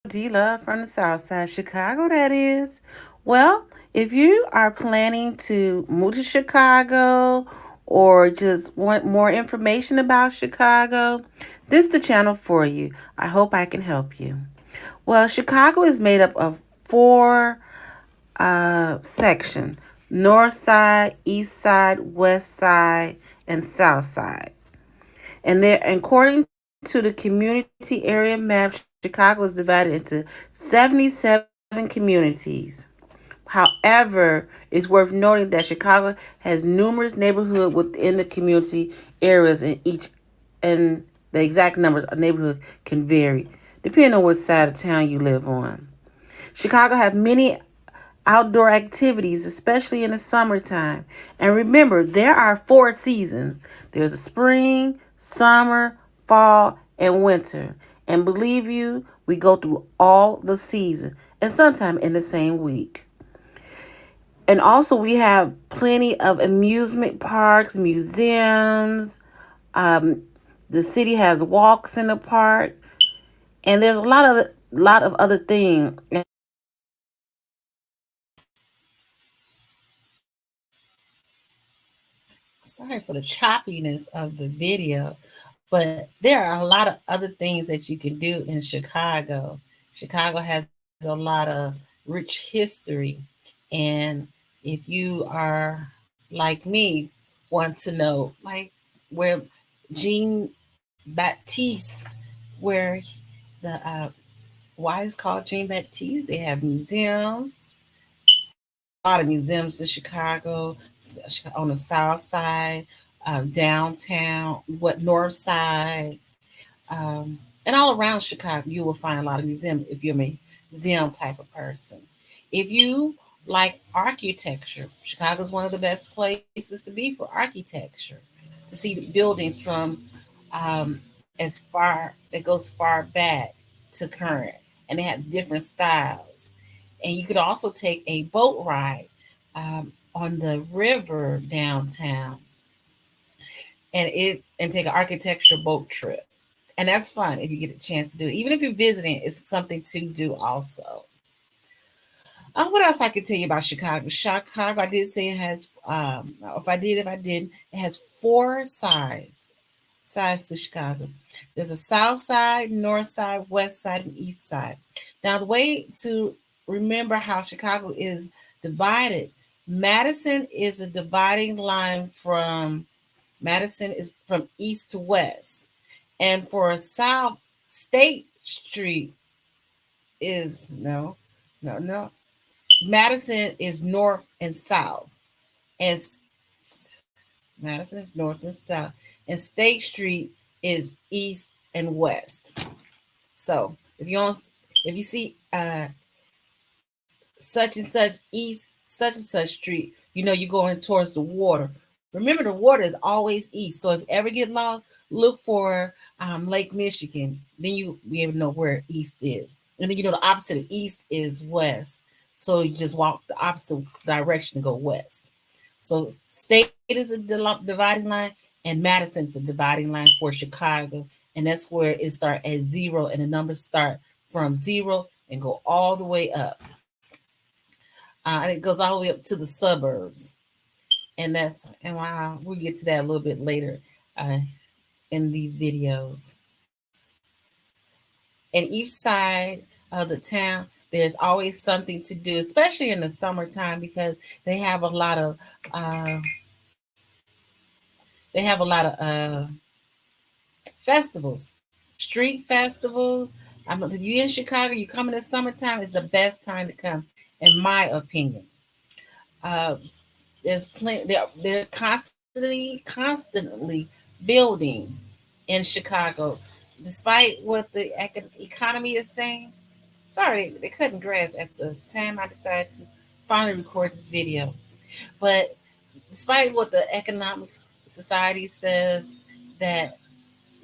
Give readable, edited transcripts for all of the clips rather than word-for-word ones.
D-Love from the South Side, Chicago, that is. Well, if you are planning to move to Chicago or just want more information about Chicago, this is the channel for you. I hope I can help you. Well, Chicago is made up of four sections: North Side, East Side, West Side, and South Side. And there, according to the community area map, Chicago is divided into 77 communities. However, it's worth noting that Chicago has numerous neighborhoods within the community areas, and the exact numbers of neighborhoods can vary depending on what side of town you live on. Chicago has many outdoor activities, especially in the summertime. And remember, there are four seasons: there's a spring, summer, fall, and winter. And believe you, we go through all the seasons and sometimes in the same week. And also, we have plenty of amusement parks, museums. Um, the city has walks in the park, and there's a lot of other things. Sorry for the choppiness of the video, but there are a lot of other things that you can do in Chicago. Chicago has a lot of rich history, and if you are like me, want to know like where Jean Baptiste, where the why it's called Jean Baptiste, they have museums, a lot of museums in Chicago, on the south side, downtown, what north side, and all around Chicago. You will find a lot of museums if you're a museum type of person. If you like architecture, Chicago is one of the best places to be for architecture, to see the buildings from as far it goes far back to current, and they have different styles. And you could also take a boat ride on the river downtown, and take an architecture boat trip. And that's fun if you get a chance to do it. Even if you're visiting, it's something to do also. What else I could tell you about Chicago? Chicago, I did say it has, if I didn't, it has four sides to Chicago. There's a south side, north side, west side, and east side. Now, the way to remember how Chicago is divided, Madison is a dividing line from Madison is from east to west. And for South, State Street is no. Madison is north and south. And Madison is north and south. And State Street is east and west. So if you see such and such east, such and such street, you know you're going towards the water. Remember, the water is always east. So if you ever get lost, look for Lake Michigan. Then you be able to know where east is. And then you know the opposite of east is west. So you just walk the opposite direction and go west. So state is a dividing line, and Madison's a dividing line for Chicago. And that's where it starts at zero, and the numbers start from zero and go all the way up. And it goes all the way up to the suburbs. And wow, we'll get to that a little bit later uh, in these videos. And each side of the town, there's always something to do, especially in the summertime, because they have a lot of uh, festivals, street festivals. If you're in Chicago, you come in the summertime, it's the best time to come, in my opinion. Uh, there's plenty. They're constantly building in Chicago, despite what the economy is saying. Sorry, they cutting grass at the time I decided to finally record this video. But despite what the economic society says, that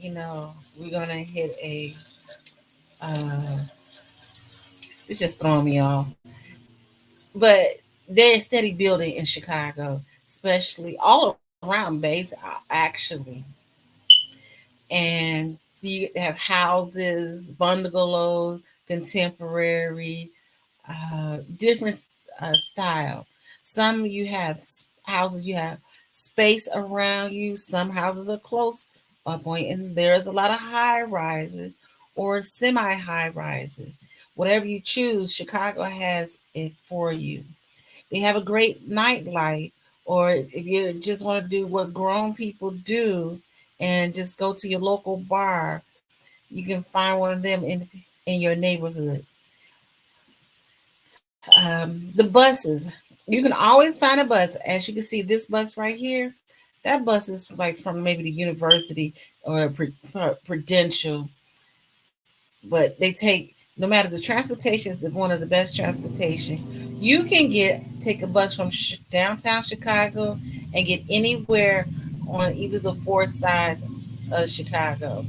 we're gonna hit a it's just throwing me off. But they're steady building in Chicago, especially all around base actually. And so you have houses, bungalows, contemporary, different style. Some you have houses, you have space around you. Some houses are close point, and there's a lot of high rises or semi high rises. Whatever you choose, Chicago has it for you. They have a great nightlife, or if you just want to do what grown people do and just go to your local bar, you can find one of them in your neighborhood. The buses, you can always find a bus. As you can see, this bus right here, that bus is like from maybe the university or Prudential, but they take, no matter, the transportation is one of the best transportation. You can take a bus from downtown Chicago and get anywhere on either the four sides of Chicago.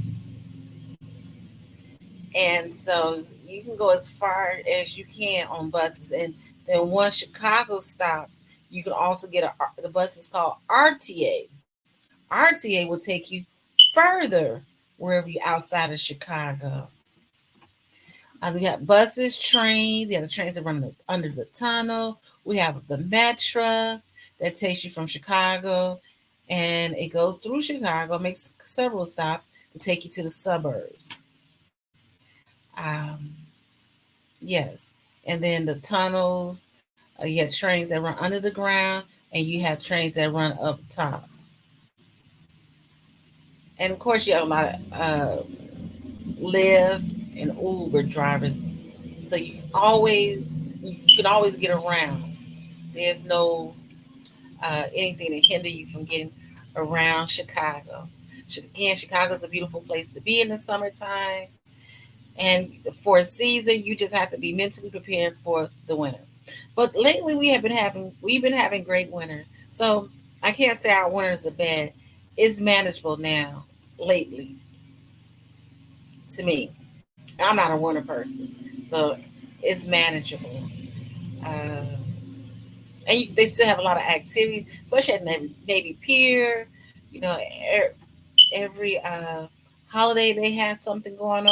And so you can go as far as you can on buses. And then once Chicago stops, you can also get the bus is called RTA. RTA will take you further wherever you're outside of Chicago. We have buses, trains. You have the trains that run under the tunnel. We have the metro that takes you from Chicago, and it goes through Chicago, makes several stops to take you to the suburbs. Um, yes, and then the tunnels. You have trains that run under the ground, and you have trains that run up top. And of course, you have a lot of Lyft and Uber drivers, so you can always get around. There's no anything to hinder you from getting around Chicago. Again, Chicago's a beautiful place to be in the summertime, and for a season, you just have to be mentally prepared for the winter. But lately, we've been having great winter, so I can't say our winters are bad. It's manageable now. Lately, to me, I'm not a winter person, so it's manageable. Uh, they still have a lot of activity, especially at Navy Pier. You know, every holiday they have something going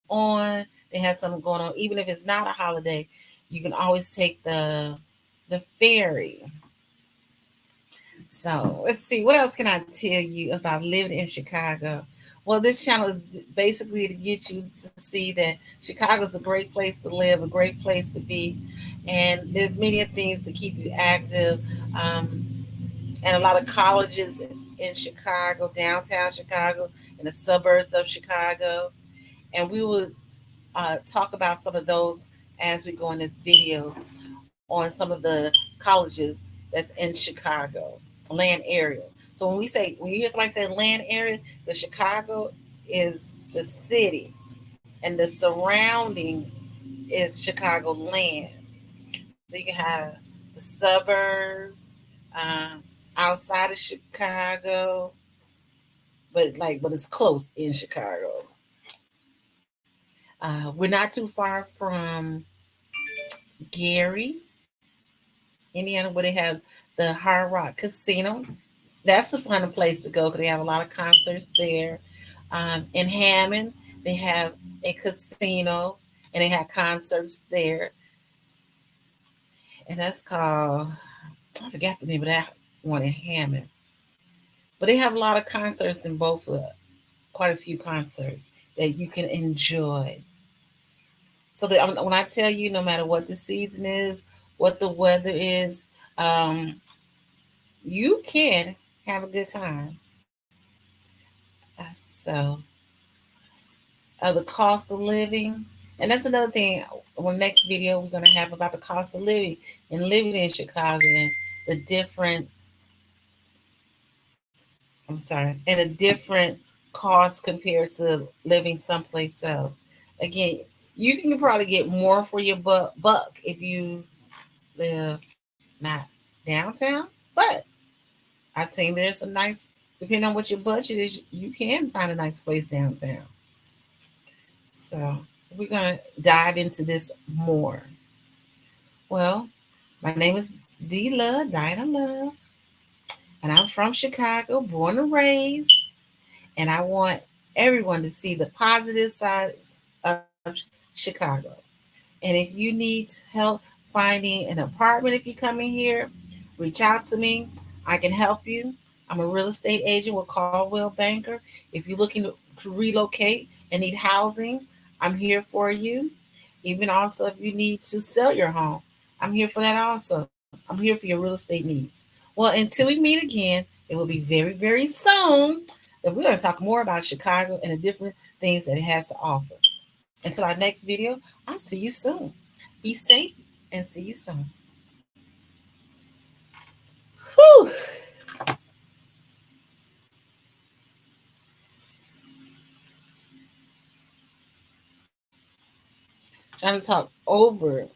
on. They have something going on, even if it's not a holiday. You can always take the ferry. So let's see, what else can I tell you about living in Chicago? Well, this channel is basically to get you to see that Chicago's a great place to live, a great place to be, and there's many things to keep you active, um, and a lot of colleges in Chicago, downtown Chicago, in the suburbs of Chicago, and we will talk about some of those as we go in this video on some of the colleges that's in Chicago, land area. So when you hear somebody say land area, the Chicago is the city, and the surrounding is Chicago land. So you can have the suburbs, um, outside of Chicago, but it's close in Chicago. We're not too far from Gary, Indiana, where they have the Hard Rock Casino. That's a fun place to go because they have a lot of concerts there. In Hammond, they have a casino and they have concerts there, and that's called, I forgot the name of that one in Hammond. But they have a lot of concerts in both, quite a few concerts that you can enjoy. So when I tell you, no matter what the season is, what the weather is, um, you can have a good time. So, the cost of living, and that's another thing. On the next video, we're going to have about the cost of living and living in Chicago and the different, I'm sorry, and a different cost compared to living someplace else. Again, you can probably get more for your buck if you live not downtown, but I've seen there's some nice, depending on what your budget is, you can find a nice place downtown. So we're going to dive into this more. Well, my name is D Love, Dinah Love, and I'm from Chicago, born and raised. And I want everyone to see the positive sides of Chicago. And if you need help finding an apartment, if you come in here, reach out to me. I can help you. I'm a real estate agent with Caldwell Banker. If you're looking to relocate and need housing, I'm here for you. Even also, if you need to sell your home, I'm here for that also. I'm here for your real estate needs. Well, until we meet again, it will be very, very soon that we're going to talk more about Chicago and the different things that it has to offer. Until our next video, I'll see you soon. Be safe and see you soon. Whew. Trying to talk over